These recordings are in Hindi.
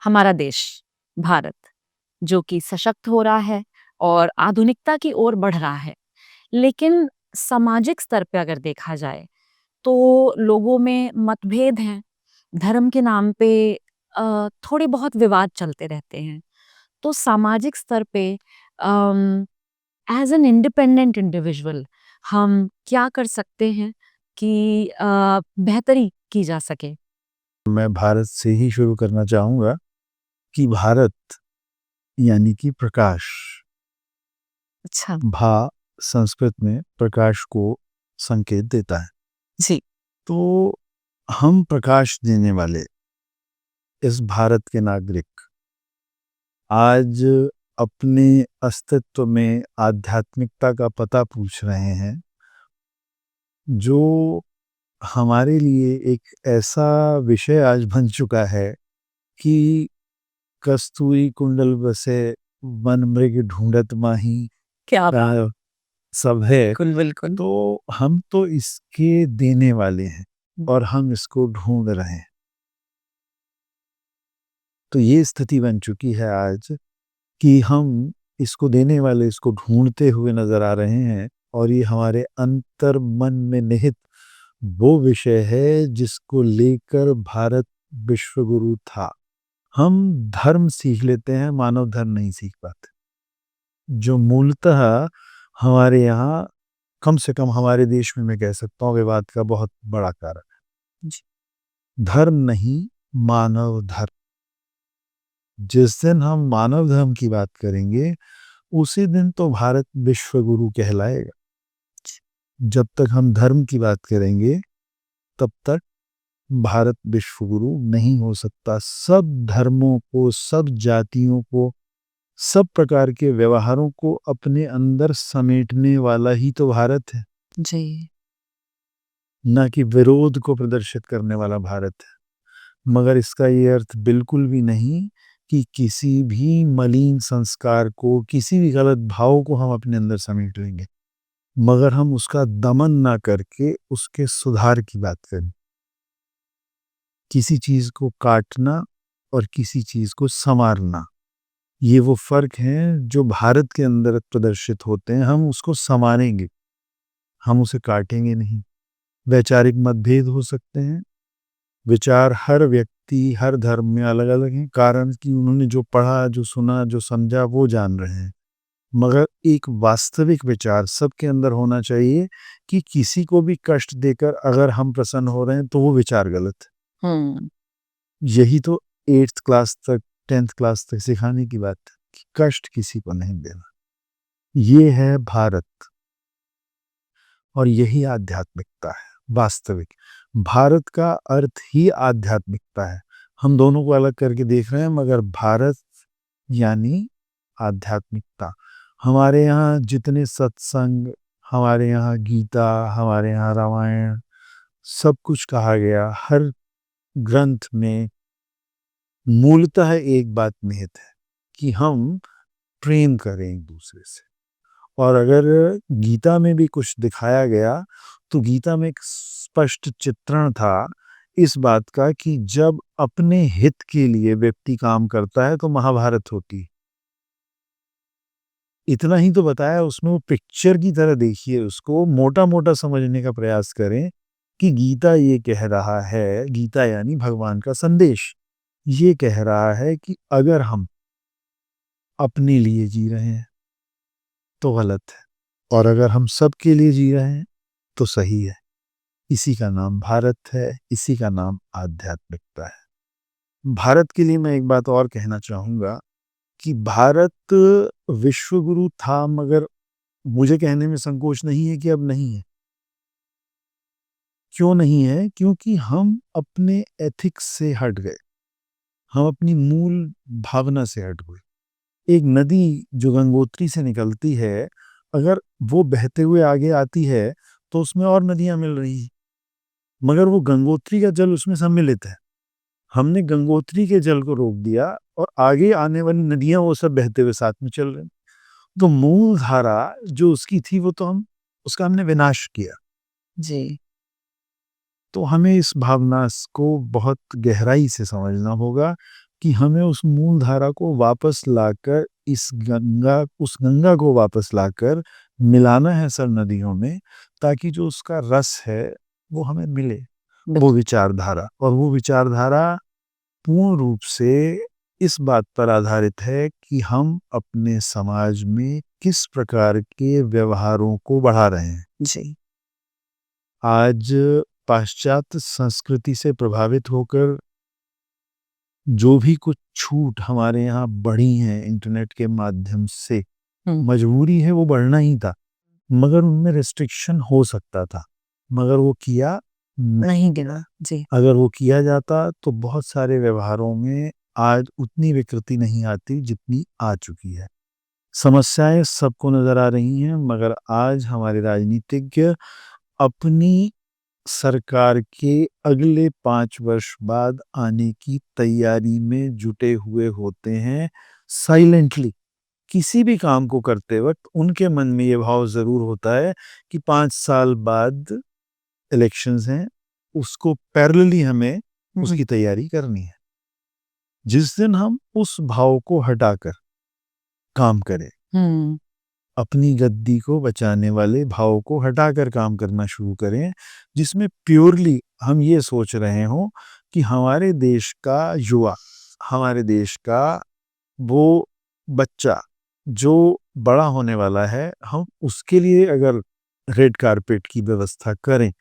हमारा देश भारत जो कि सशक्त हो रहा है और आधुनिकता की ओर बढ़ रहा है। लेकिन सामाजिक स्तर पे अगर देखा जाए तो लोगों में मतभेद हैं। धर्म के नाम पे थोड़े बहुत विवाद चलते रहते हैं। तो सामाजिक स्तर पे एज़ एन इंडिपेंडेंट इंडिविजुअल हम क्या कर सकते हैं कि बेहतरी की जा सके? मैं भारत से ही शुरू करना चाहूँगा कि भारत यानी कि प्रकाश। अच्छा। भा संस्कृत में प्रकाश को संकेत देता है। जी। तो हम प्रकाश देने वाले इस भारत के नागरिक आज अपने अस्तित्व में आध्यात्मिकता का पता पूछ रहे हैं, जो हमारे लिए एक ऐसा विषय आज बन चुका है कि कस्तूरी कुंडल बसे वन मृग ढूंढत माही क्या का सब है। बिल्कुल, बिल्कुल। तो हम तो इसके देने वाले हैं और हम इसको ढूंढ रहे हैं। तो ये स्थिति बन चुकी है आज कि हम इसको देने वाले इसको ढूंढते हुए नजर आ रहे हैं, और ये हमारे अंतर मन में निहित वो विषय है जिसको लेकर भारत विश्वगुरु था। हम धर्म सीख लेते हैं, मानव धर्म नहीं सीख पाते, जो मूलतः हमारे यहाँ, कम से कम हमारे देश में मैं कह सकता हूँ, विवाद का बहुत बड़ा कारण है। जी। धर्म नहीं, मानव धर्म। जिस दिन हम मानव धर्म की बात करेंगे उसी दिन तो भारत विश्वगुरु कहलाएगा। जब तक हम धर्म की बात करेंगे तब तक भारत विश्वगुरु नहीं हो सकता। सब धर्मों को, सब जातियों को, सब प्रकार के व्यवहारों को अपने अंदर समेटने वाला ही तो भारत है, जी। ना कि विरोध को प्रदर्शित करने वाला भारत है। मगर इसका ये अर्थ बिल्कुल भी नहीं कि किसी भी मलिन संस्कार को, किसी भी गलत भाव को हम अपने अंदर समेट लेंगे, मगर हम उसका दमन ना करके उसके सुधार की बात करें। किसी चीज को काटना और किसी चीज को संवारना, ये वो फर्क हैं जो भारत के अंदर प्रदर्शित होते हैं। हम उसको संवारेंगे, हम उसे काटेंगे नहीं। वैचारिक मतभेद हो सकते हैं, विचार हर व्यक्ति हर धर्म में अलग अलग हैं, कारण कि उन्होंने जो पढ़ा, जो सुना, जो समझा वो जान रहे हैं। मगर एक वास्तविक विचार सबके अंदर होना चाहिए कि किसी को भी कष्ट देकर अगर हम प्रसन्न हो रहे हैं तो वो विचार गलत है। यही तो 8th क्लास तक, 10th क्लास तक सिखाने की बात है कि कष्ट किसी को नहीं देना। ये है भारत, और यही आध्यात्मिकता है वास्तविक। भारत का अर्थ ही आध्यात्मिकता है। हम दोनों को अलग करके देख रहे हैं, मगर भारत यानी आध्यात्मिकता। हमारे यहाँ जितने सत्संग, हमारे यहाँ गीता, हमारे यहाँ रामायण, सब कुछ कहा गया, हर ग्रंथ में मूलतः एक बात निहित है कि हम प्रेम करें एक दूसरे से। और अगर गीता में भी कुछ दिखाया गया तो गीता में एक स्पष्ट चित्रण था इस बात का कि जब अपने हित के लिए व्यक्ति काम करता है तो महाभारत होती। इतना ही तो बताया उसमें, वो पिक्चर की तरह देखिए उसको, मोटा मोटा समझने का प्रयास करें कि गीता ये कह रहा है, गीता यानी भगवान का संदेश, ये कह रहा है कि अगर हम अपने लिए जी रहे हैं तो गलत है, और अगर हम सबके लिए जी रहे हैं तो सही है। इसी का नाम भारत है, इसी का नाम आध्यात्मिकता है। भारत के लिए मैं एक बात और कहना चाहूंगा कि भारत विश्वगुरु था, मगर मुझे कहने में संकोच नहीं है कि अब नहीं है। क्यों नहीं है? क्योंकि हम अपने एथिक्स से हट गए, हम अपनी मूल भावना से हट गए। एक नदी जो गंगोत्री से निकलती है, अगर वो बहते हुए आगे आती है तो उसमें और नदियां मिल रही हैं, मगर वो गंगोत्री का जल उसमें सम्मिलित है। हमने गंगोत्री के जल को रोक दिया और आगे आने वाली नदियां वो सब बहते हुए साथ में चल रही। तो मूल धारा जो उसकी थी वो तो हम उसका हमने विनाश किया। जी। तो हमें इस भावना को बहुत गहराई से समझना होगा कि हमें उस मूल धारा को वापस लाकर उस गंगा को वापस लाकर मिलाना है सब नदियों में, ताकि जो उसका रस है वो हमें मिले, वो बिल्कुल। विचारधारा। और वो विचारधारा पूर्ण रूप से इस बात पर आधारित है कि हम अपने समाज में किस प्रकार के व्यवहारों को बढ़ा रहे हैं। जी। आज पाश्चात्य संस्कृति से प्रभावित होकर जो भी कुछ छूट हमारे यहाँ बढ़ी हैं इंटरनेट के माध्यम से, मजबूरी है, वो बढ़ना ही था, मगर उनमें रिस्ट्रिक्शन हो सकता था, मगर वो किया नहीं गिरा। जी। अगर वो किया जाता तो बहुत सारे व्यवहारों में आज उतनी विकृति नहीं आती जितनी आ चुकी है। समस्याएं सबको नजर आ रही हैं, मगर आज हमारे राजनीतिज्ञ अपनी सरकार के अगले 5 वर्ष बाद आने की तैयारी में जुटे हुए होते हैं साइलेंटली। किसी भी काम को करते वक्त उनके मन में ये भाव ज़रूर होता है कि 5 साल बाद इलेक्शंस हैं, उसको पैरेलली हमें उसकी तैयारी करनी है। जिस दिन हम उस भाव को हटाकर काम करें, अपनी गद्दी को बचाने वाले भाव को हटाकर काम करना शुरू करें, जिसमें प्योरली हम ये सोच रहे हों कि हमारे देश का युवा, हमारे देश का वो बच्चा जो बड़ा होने वाला है, हम उसके लिए अगर रेड कारपेट की व्यवस्था करें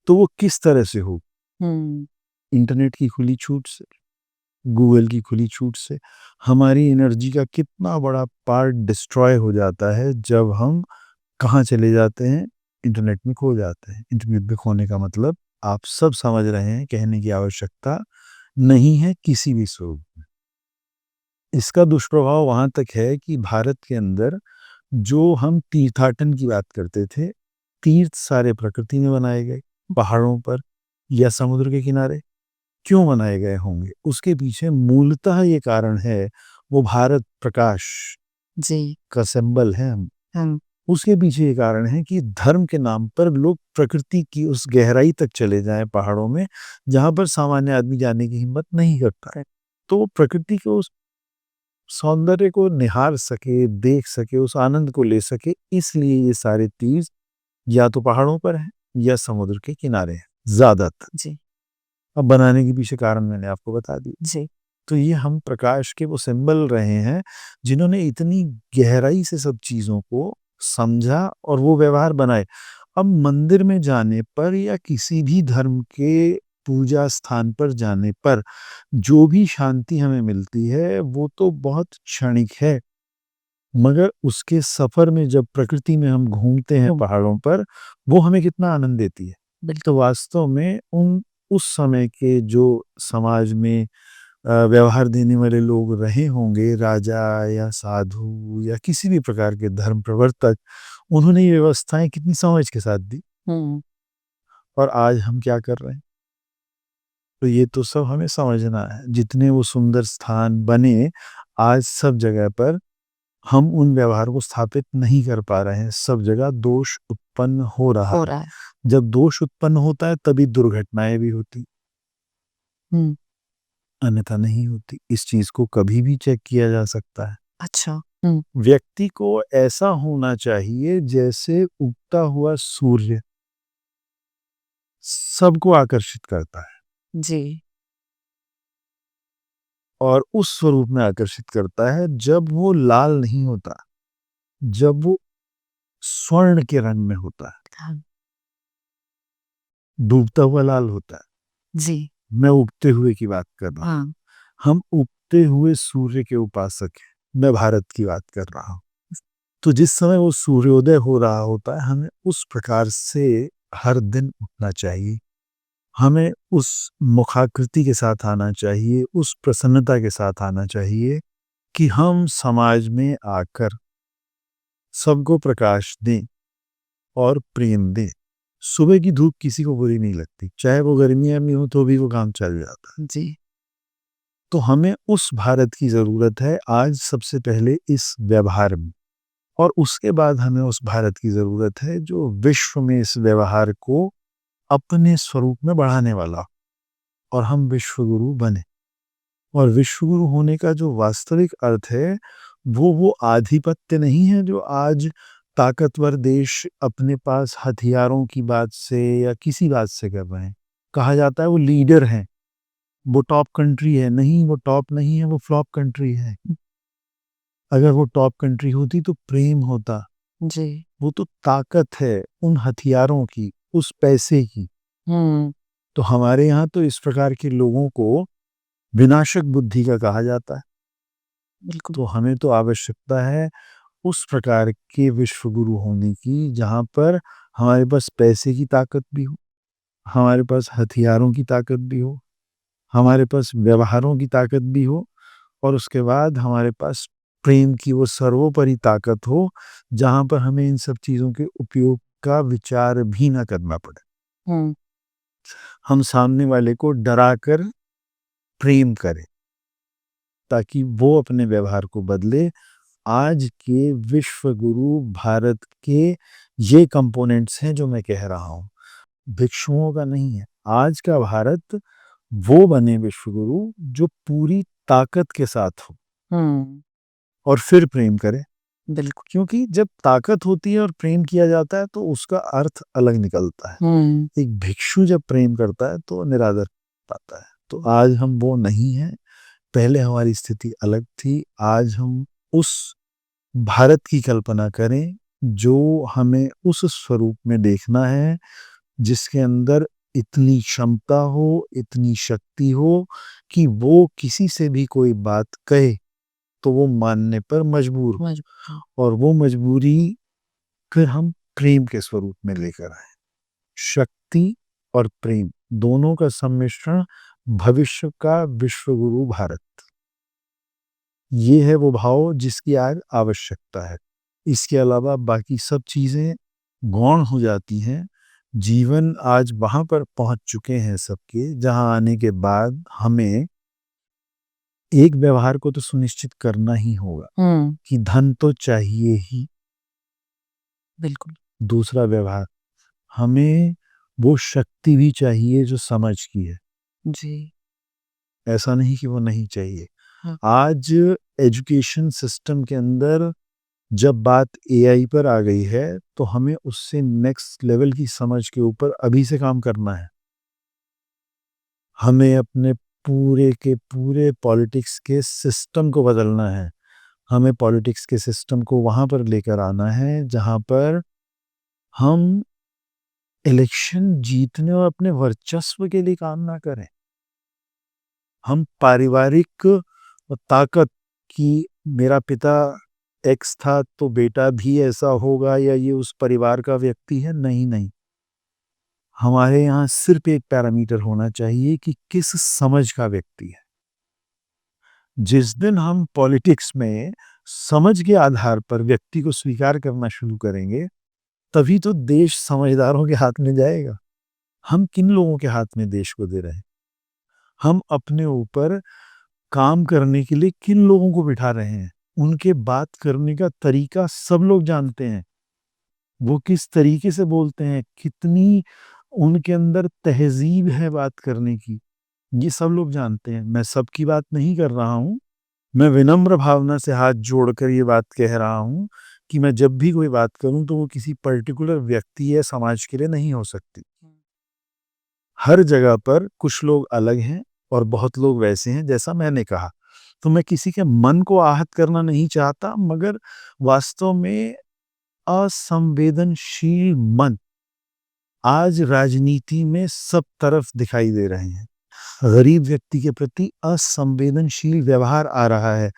तो वो किस तरह से हो। इंटरनेट की खुली छूट से, गूगल की खुली छूट से हमारी एनर्जी का कितना बड़ा पार्ट डिस्ट्रॉय हो जाता है जब हम कहाँ चले जाते हैं, इंटरनेट में खो जाते हैं। इंटरनेट में खोने का मतलब आप सब समझ रहे हैं, कहने की आवश्यकता नहीं है किसी भी स्वरूप में। इसका दुष्प्रभाव वहां तक है कि भारत के अंदर जो हम तीर्थाटन की बात करते थे, तीर्थ सारे प्रकृति में बनाए गए, पहाड़ों पर या समुद्र के किनारे। क्यों बनाए गए होंगे? उसके पीछे मूलतः ये कारण है, वो भारत प्रकाश जी। का सिंबल है हम। उसके पीछे ये कारण है कि धर्म के नाम पर लोग प्रकृति की उस गहराई तक चले जाएं पहाड़ों में, जहां पर सामान्य आदमी जाने की हिम्मत नहीं करता है। तो प्रकृति के उस सौंदर्य को निहार सके, देख सके, उस आनंद को ले सके, इसलिए ये सारे तीर्थ या तो पहाड़ों पर हैं या समुद्र के किनारे हैं ज्यादातर। जी। अब बनाने के पीछे कारण मैंने आपको बता दिया। जी। तो ये हम प्रकाश के वो सिंबल रहे हैं जिन्होंने इतनी गहराई से सब चीजों को समझा और वो व्यवहार बनाए। अब मंदिर में जाने पर या किसी भी धर्म के पूजा स्थान पर जाने पर जो भी शांति हमें मिलती है वो तो बहुत क्षणिक है, मगर उसके सफर में जब प्रकृति में हम घूमते हैं पहाड़ों पर, वो हमें कितना आनंद देती है। तो वास्तव में उस समय के जो समाज में व्यवहार देने वाले लोग रहे होंगे, राजा या साधु या किसी भी प्रकार के धर्म प्रवर्तक, उन्होंने ये व्यवस्थाएं कितनी समझ के साथ दी। और आज हम क्या कर रहे हैं? तो ये तो सब हमें समझना है। जितने वो सुंदर स्थान बने, आज सब जगह पर हम उन व्यवहार को स्थापित नहीं कर पा रहे हैं। सब जगह दोष उत्पन्न हो रहा है। जब दोष उत्पन्न होता है तभी दुर्घटनाएं भी होती, अन्यथा नहीं होती। इस चीज को कभी भी चेक किया जा सकता है। अच्छा। व्यक्ति को ऐसा होना चाहिए जैसे उगता हुआ सूर्य सबको आकर्षित करता है, जी। और उस स्वरूप में आकर्षित करता है जब वो लाल नहीं होता, जब वो स्वर्ण के रंग में होता है, डूबता हुआ लाल होता है। जी। मैं उगते हुए की बात कर रहा हूँ। हम उगते हुए सूर्य के उपासक हैं। मैं भारत की बात कर रहा हूँ। तो जिस समय वो सूर्योदय हो रहा होता है, हमें उस प्रकार से हर दिन उठना चाहिए। हमें उस मुखाकृति के साथ आना चाहिए, उस प्रसन्नता के साथ आना चाहिए कि हम समाज में आकर सबको प्रकाश दें और प्रेम दें। सुबह की धूप किसी को बुरी नहीं लगती, चाहे वो गर्मियां में हो तो भी वो काम चल जाता है। जी। तो हमें उस भारत की जरूरत है आज सबसे पहले इस व्यवहार में, और उसके बाद हमें उस भारत की जरूरत है जो विश्व में इस व्यवहार को अपने स्वरूप में बढ़ाने वाला, और हम विश्व गुरु बने। और विश्वगुरु होने का जो वास्तविक अर्थ है वो आधिपत्य नहीं है जो आज ताकतवर देश अपने पास हथियारों की बात से या किसी बात से कर रहे हैं। कहा जाता है वो लीडर हैं, वो टॉप कंट्री है। नहीं, वो टॉप नहीं है, वो फ्लॉप कंट्री है। अगर वो टॉप कंट्री होती तो प्रेम होता। जी। वो तो ताकत है उन हथियारों की, उस पैसे की। हुँ, तो हमारे यहाँ तो इस प्रकार के लोगों को विनाशक बुद्धि का कहा जाता है। बिल्कुल। तो हमें तो आवश्यकता है उस प्रकार के विश्वगुरु होने की जहाँ पर हमारे पास पैसे की ताकत भी हो, हमारे पास हथियारों की ताकत भी हो, हमारे पास व्यवहारों की ताकत भी हो और उसके बाद हमारे पास प्रेम की वो सर्वोपरि ताकत हो, जहाँ पर हमें इन सब चीज़ों के उपयोग का विचार भी ना करना पड़े। हुँ, हम सामने वाले को डराकर प्रेम करें, ताकि वो अपने व्यवहार को बदले। आज के विश्व गुरु भारत के ये कंपोनेंट्स हैं जो मैं कह रहा हूँ, भिक्षुओं का नहीं है। आज का भारत वो बने विश्व गुरु जो पूरी ताकत के साथ हो हुँ, और फिर प्रेम करे। बिल्कुल। क्योंकि जब ताकत होती है और प्रेम किया जाता है तो उसका अर्थ अलग निकलता है। हुँ, एक भिक्षु जब प्रेम करता है तो निरादर पाता है। तो आज हम वो नहीं हैं। पहले हमारी स्थिति अलग थी। आज हम उस भारत की कल्पना करें जो हमें उस स्वरूप में देखना है जिसके अंदर इतनी क्षमता हो, इतनी शक्ति हो कि वो किसी से भी कोई बात कहे तो वो मानने पर मजबूर हो मजबूर। और वो मजबूरी फिर हम प्रेम के स्वरूप में लेकर आए। शक्ति और प्रेम दोनों का सम्मिश्रण भविष्य का विश्वगुरु भारत। ये है वो भाव जिसकी आज आवश्यकता है। इसके अलावा बाकी सब चीज़ें गौण हो जाती हैं। जीवन आज वहाँ पर पहुँच चुके हैं सबके, जहाँ आने के बाद हमें एक व्यवहार को तो सुनिश्चित करना ही होगा हुँ, कि धन तो चाहिए ही। बिल्कुल। दूसरा व्यवहार, हमें वो शक्ति भी चाहिए जो समझ की है। जी, ऐसा नहीं कि वो नहीं चाहिए। हाँ। आज एजुकेशन सिस्टम के अंदर जब बात एआई पर आ गई है तो हमें उससे नेक्स्ट लेवल की समझ के ऊपर अभी से काम करना है। हमें अपने पूरे के पूरे पॉलिटिक्स के सिस्टम को बदलना है। हमें पॉलिटिक्स के सिस्टम को वहाँ पर लेकर आना है जहाँ पर हम इलेक्शन जीतने और अपने वर्चस्व के लिए काम ना करें। हम पारिवारिक ताकत कि मेरा पिता एक्स था तो बेटा भी ऐसा होगा या ये उस परिवार का व्यक्ति है, नहीं, नहीं। हमारे यहाँ सिर्फ एक पैरामीटर होना चाहिए कि किस समझ का व्यक्ति है। जिस दिन हम पॉलिटिक्स में समझ के आधार पर व्यक्ति को स्वीकार करना शुरू करेंगे, तभी तो देश समझदारों के हाथ में जाएगा। हम किन लोगों के हाथ में देश को दे रहे हैं? हम अपने ऊपर काम करने के लिए किन लोगों को बिठा रहे हैं? उनके बात करने का तरीका सब लोग जानते हैं। वो किस तरीके से बोलते हैं, कितनी उनके अंदर तहज़ीब है बात करने की, ये सब लोग जानते हैं। मैं सबकी बात नहीं कर रहा हूँ। मैं विनम्र भावना से हाथ जोड़कर ये बात कह रहा हूँ कि मैं जब भी कोई बात करूँ तो वो किसी पर्टिकुलर व्यक्ति या समाज के लिए नहीं हो सकती। हर जगह पर कुछ लोग अलग हैं और बहुत लोग वैसे हैं जैसा मैंने कहा। तो मैं किसी के मन को आहत करना नहीं चाहता, मगर वास्तव में असंवेदनशील मन आज राजनीति में सब तरफ दिखाई दे रहे हैं। गरीब व्यक्ति के प्रति असंवेदनशील व्यवहार आ रहा है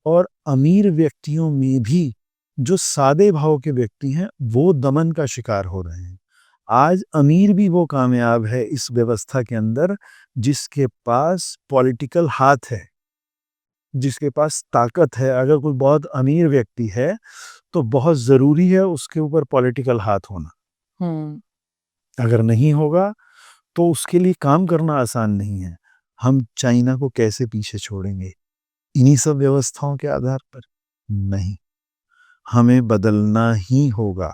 और अमीर व्यक्तियों में भी जो सादे भाव के व्यक्ति हैं, वो दमन का शिकार हो रहे हैं। आज अमीर भी वो कामयाब है इस व्यवस्था के अंदर जिसके पास पॉलिटिकल हाथ है, जिसके पास ताकत है। अगर कोई बहुत अमीर व्यक्ति है, तो बहुत ज़रूरी है उसके ऊपर पॉलिटिकल हाथ होना। हुँ, अगर अगर नहीं होगा, तो उसके लिए काम करना आसान नहीं है। हम चाइना को कैसे पीछे छोड़ेंगे? इन्हीं सब व्यवस्थाओं के आधार पर? नहीं, हमें बदलना ही होगा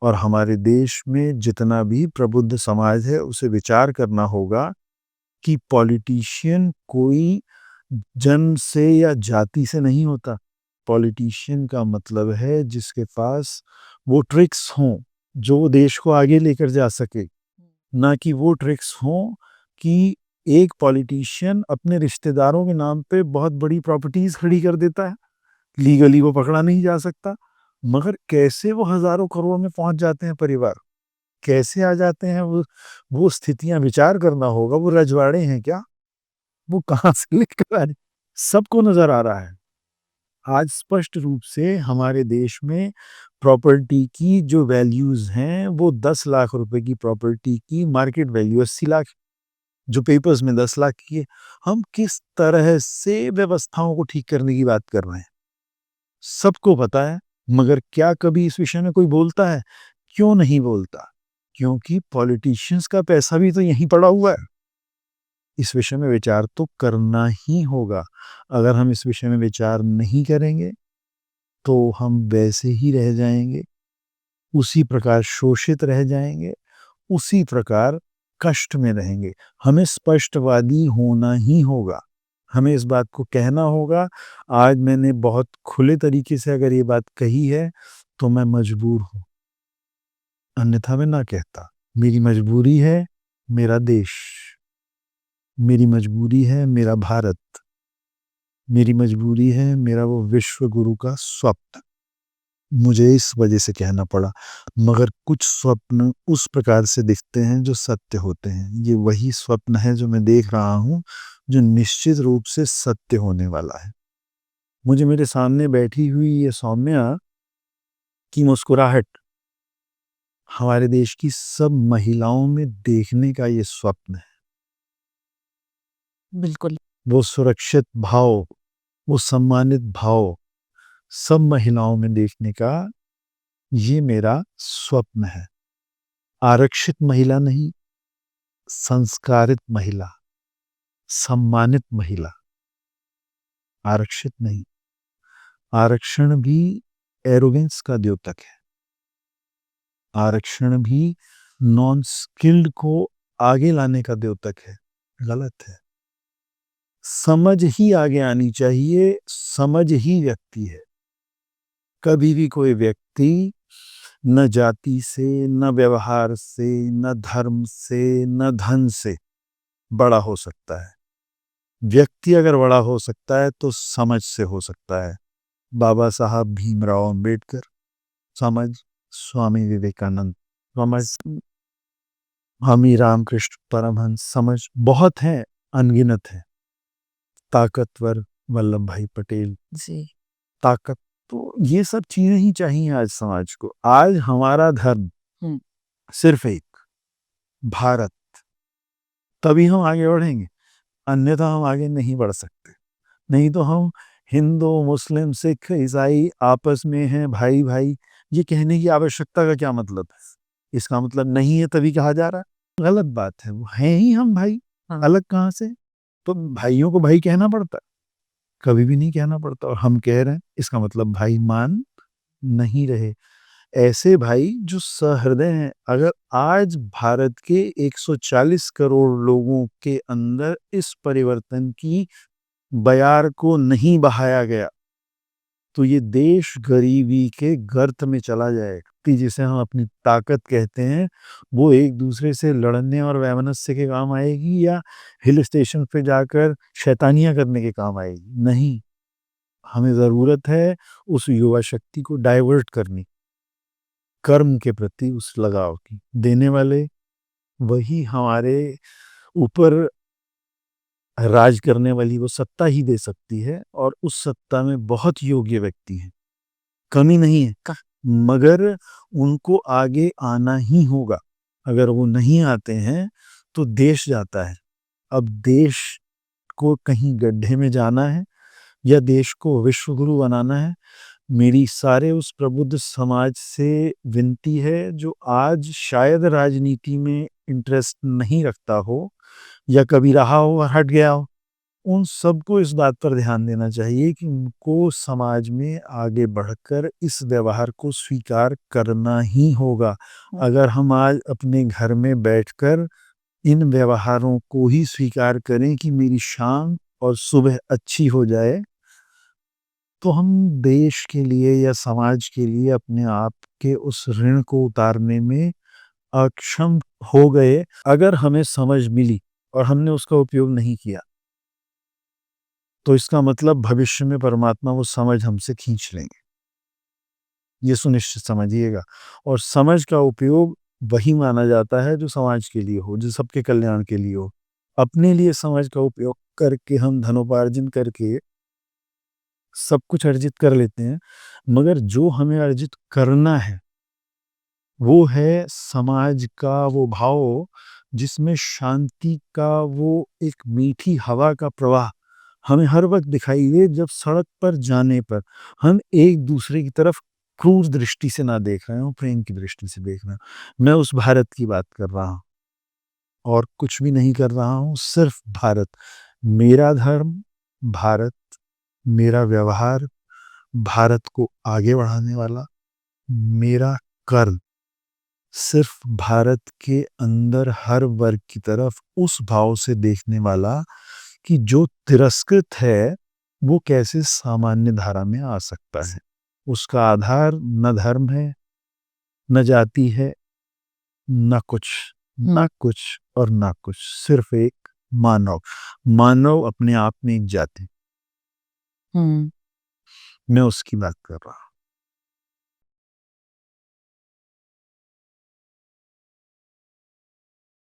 और हमारे देश में जितना भी प्रबुद्ध समाज है, उसे विचार करना होगा कि पॉलिटिशियन कोई जन्म से या जाति से नहीं होता। पॉलिटिशियन का मतलब है जिसके पास वो ट्रिक्स हों जो देश को आगे लेकर जा सके, ना कि वो ट्रिक्स हों कि एक पॉलिटिशियन अपने रिश्तेदारों के नाम पे बहुत बड़ी प्रॉपर्टीज खड़ी कर देता है, लीगली वो पकड़ा नहीं जा सकता, मगर कैसे वो हजारों करोड़ में पहुंच जाते हैं परिवार, कैसे आ जाते हैं वो स्थितियां विचार करना होगा। वो रजवाड़े हैं क्या? वो कहाँ से लेकर आ रहे? सबको नजर आ रहा है आज स्पष्ट रूप से हमारे देश में प्रॉपर्टी की जो वैल्यूज हैं वो 10 लाख रुपए की प्रॉपर्टी की मार्केट वैल्यू 80 लाख, जो पेपर्स में 10 लाख की है। हम किस तरह से व्यवस्थाओं को ठीक करने की बात कर रहे हैं, सबको पता है, मगर क्या कभी इस विषय में कोई बोलता है? क्यों नहीं बोलता? क्योंकि पॉलिटिशियंस का पैसा भी तो यहीं पड़ा हुआ है। इस विषय में विचार तो करना ही होगा। अगर हम इस विषय में विचार नहीं करेंगे तो हम वैसे ही रह जाएंगे, उसी प्रकार शोषित रह जाएंगे, उसी प्रकार कष्ट में रहेंगे। हमें स्पष्टवादी होना ही होगा, हमें इस बात को कहना होगा। आज मैंने बहुत खुले तरीके से अगर ये बात कही है तो मैं मजबूर हूं, अन्यथा मैं ना कहता। मेरी मजबूरी है मेरा देश, मेरी मजबूरी है मेरा भारत, मेरी मजबूरी है मेरा वो विश्व गुरु का स्वप्न। मुझे इस वजह से कहना पड़ा, मगर कुछ स्वप्न उस प्रकार से दिखते हैं जो सत्य होते हैं। ये वही स्वप्न है जो मैं देख रहा हूँ, जो निश्चित रूप से सत्य होने वाला है। मुझे मेरे सामने बैठी हुई ये सौम्या की मुस्कुराहट हमारे देश की सब महिलाओं में देखने का ये स्वप्न है। बिल्कुल। वो सुरक्षित भाव, वो सम्मानित भाव सब महिलाओं में देखने का ये मेरा स्वप्न है। आरक्षित महिला नहीं, संस्कारित महिला, सम्मानित महिला, आरक्षित नहीं। आरक्षण भी एरोगेंस का द्योतक है, आरक्षण भी नॉन स्किल्ड को आगे लाने का द्योतक है। गलत है। समझ ही आगे आनी चाहिए, समझ ही व्यक्ति है। कभी भी कोई व्यक्ति न जाति से, न व्यवहार से, न धर्म से, न धन से बड़ा हो सकता है। व्यक्ति अगर बड़ा हो सकता है तो समझ से हो सकता है। बाबा साहब भीमराव अंबेडकर समझ, स्वामी विवेकानंद समझ, स्वामी रामकृष्ण परमहंस समझ, बहुत हैं, अनगिनत हैं। ताकतवर वल्लभ भाई पटेल जी। ताकत, तो ये सब चीजें ही चाहिए आज समाज को। आज हमारा धर्म सिर्फ एक, भारत, तभी हम आगे बढ़ेंगे, अन्यथा हम आगे नहीं बढ़ सकते। नहीं तो हम हिंदू मुस्लिम सिख ईसाई आपस में हैं भाई भाई, ये कहने की आवश्यकता का क्या मतलब है? इसका मतलब नहीं है तभी कहा जा रहा है, गलत बात है। वो हैं ही हम भाई, अलग कहाँ से? तो भाइयों को भाई कहना पड़ता? कभी भी नहीं कहना पड़ता। और हम कह रहे हैं, इसका मतलब भाई मान नहीं रहे। ऐसे भाई जो सहृदय हैं, अगर आज भारत के 140 करोड़ लोगों के अंदर इस परिवर्तन की बयार को नहीं बहाया गया तो ये देश गरीबी के गर्त में चला जाएगा। जिसे हम अपनी ताकत कहते हैं वो एक दूसरे से लड़ने और वैमनस्य के काम आएगी या हिल स्टेशन पे जाकर शैतानियां करने के काम आएगी? नहीं, हमें जरूरत है उस युवा शक्ति को डाइवर्ट करनी, कर्म के प्रति उस लगाव की। देने वाले वही हमारे ऊपर राज करने वाली वो सत्ता ही दे सकती है, और उस सत्ता में बहुत योग्य व्यक्ति हैं, कमी नहीं है, मगर उनको आगे आना ही होगा। अगर वो नहीं आते हैं तो देश जाता है। अब देश को कहीं गड्ढे में जाना है या देश को विश्वगुरु बनाना है, मेरी सारे उस प्रबुद्ध समाज से विनती है जो आज शायद राजनीति में इंटरेस्ट नहीं रखता हो या कभी रहा हो और हट गया हो, उन सबको इस बात पर ध्यान देना चाहिए कि उनको समाज में आगे बढ़कर इस व्यवहार को स्वीकार करना ही होगा। अगर हम आज अपने घर में बैठकर इन व्यवहारों को ही स्वीकार करें कि मेरी शान और सुबह अच्छी हो जाए, तो हम देश के लिए या समाज के लिए अपने आप के उस ऋण को उतारने में अक्षम हो गए। अगर हमें समझ मिली और हमने उसका उपयोग नहीं किया, तो इसका मतलब भविष्य में परमात्मा वो समझ हमसे खींच लेंगे। ये सुनिश्चित समझिएगा। और समझ का उपयोग वही माना जाता है जो समाज के लिए हो, जो सबके कल्याण के लिए हो। अपने लिए समझ का उपयोग करके हम धनोपार्जन करके सब कुछ अर्जित कर लेते हैं, मगर जो हमें अर्जित करना है, वो है समाज का वो भाव जिसमें शांति का वो एक मीठी हवा का प्रवाह हमें हर वक़्त दिखाई दे। जब सड़क पर जाने पर हम एक-दूसरे की तरफ क्रूर दृष्टि से ना देख रहे हों, प्रेम की दृष्टि से देख रहे हों। मैं उस भारत की बात कर रहा हूँ और कुछ भी नहीं कर रहा हूँ, सिर्फ़ भारत। मेरा धर्म, भारत, मेरा व्यवहार, भारत को आगे बढ़ाने वाला, मेरा कर्म सिर्फ भारत के अंदर हर वर्ग की तरफ उस भाव से देखने वाला कि जो तिरस्कृत है, वो कैसे सामान्य धारा में आ सकता है। उसका आधार न धर्म है, न जाति है, न कुछ, न कुछ और न कुछ, सिर्फ एक मानव। मानव अपने आप में एक जाति। हुँ। मैं उसकी बात कर रहा हूँ।